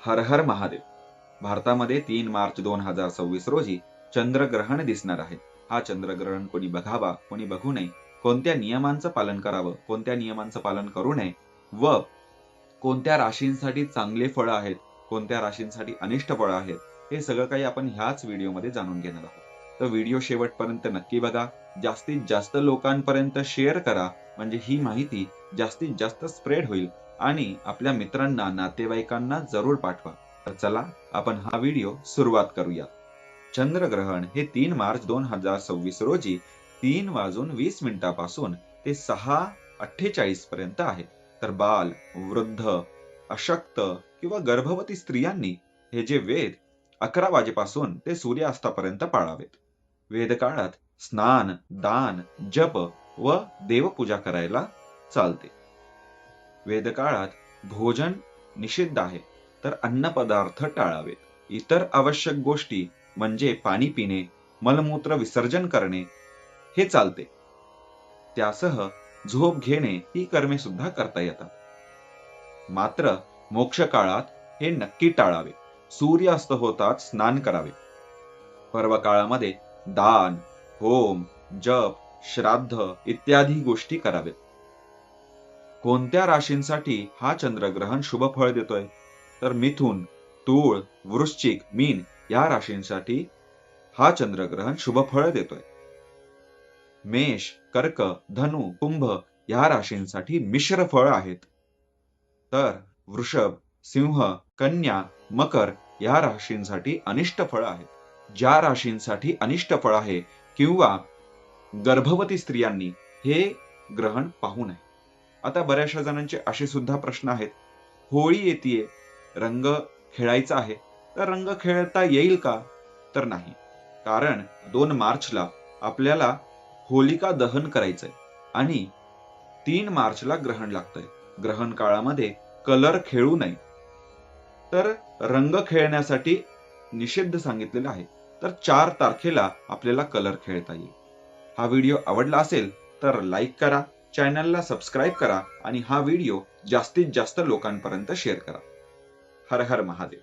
हर हर महादेव. भारतामध्ये 3 मार्च 2026 रोजी चंद्रग्रहण दिसणार आहे. हा चंद्रग्रहण कोणी बघावा, कोणी बघू नये, कोणत्या नियमांचं पालन करावं, कोणत्या नियमांचं पालन करू नये व कोणत्या राशींसाठी चांगले फळं आहेत, कोणत्या राशींसाठी अनिष्ट फळं आहेत, हे सगळं काही आपण ह्याच व्हिडिओमध्ये जाणून घेणार आहोत. तर व्हिडिओ शेवटपर्यंत नक्की बघा. जास्तीत जास्त लोकांपर्यंत शेअर करा, म्हणजे ही माहिती जास्तीत जास्त स्प्रेड होईल आणि आपल्या मित्रांना, नातेवाईकांना जरूर पाठवा. तर चला आपण हा व्हिडिओ सुरुवात करूया. चंद्रग्रहण हे 3 मार्च 2026 रोजी 3:20 पासून ते 6:48 पर्यंत आहे. तर बाल, वृद्ध, अशक्त किंवा गर्भवती स्त्रियांनी हे जे वेद 11 वाजेपासून ते सूर्यास्तापर्यंत पाळावेत. वेदकाळात स्नान, दान, जप व देवपूजा करायला चालते. वेदकाळात भोजन निषिद्ध आहे, तर अन्नपदार्थ टाळावेत. इतर आवश्यक गोष्टी म्हणजे पाणी पिणे, मलमूत्र विसर्जन करणे हे चालते. त्यासह झोप घेणे ही कर्मे सुद्धा करता येतात. मात्र मोक्ष काळात हे नक्की टाळावे. सूर्यास्त होताच स्नान करावे. पर्व काळामध्ये दान, होम, जप, श्राद्ध इत्यादी गोष्टी करावेत. कोणत्या राशींसाठी हा चंद्रग्रहण शुभ फळ देतोय? तर मिथुन, तूळ, वृश्चिक, मीन या राशींसाठी हा चंद्रग्रहण शुभ फळ देतोय. मेष, कर्क, धनु, कुंभ या राशींसाठी मिश्र फळ आहेत. तर वृषभ, सिंह, कन्या, मकर या राशींसाठी अनिष्ट फळ आहेत. ज्या राशींसाठी अनिष्ट फळ आहे किंवा गर्भवती स्त्रियांनी हे ग्रहण पाहू नये. आता बऱ्याचशा जणांचे असे सुद्धा प्रश्न आहेत. होळी येतीये, रंग खेळायचा आहे, तर रंग खेळता येईल का? तर नाही. कारण 2 मार्चला आपल्याला होलिका दहन करायचंय आणि 3 मार्चला ग्रहण लागतंय. ग्रहण काळामध्ये कलर खेळू नये. तर रंग खेळण्यासाठी निषिद्ध सांगितलेलं आहे. तर 4 तारखेला आपल्याला कलर खेळता येईल. हा व्हिडिओ आवडला असेल तर लाईक करा, चॅनलला सबस्क्राईब करा आणि हा व्हिडिओ जास्तीत जास्त लोकांपर्यंत शेअर करा. हर हर महादेव.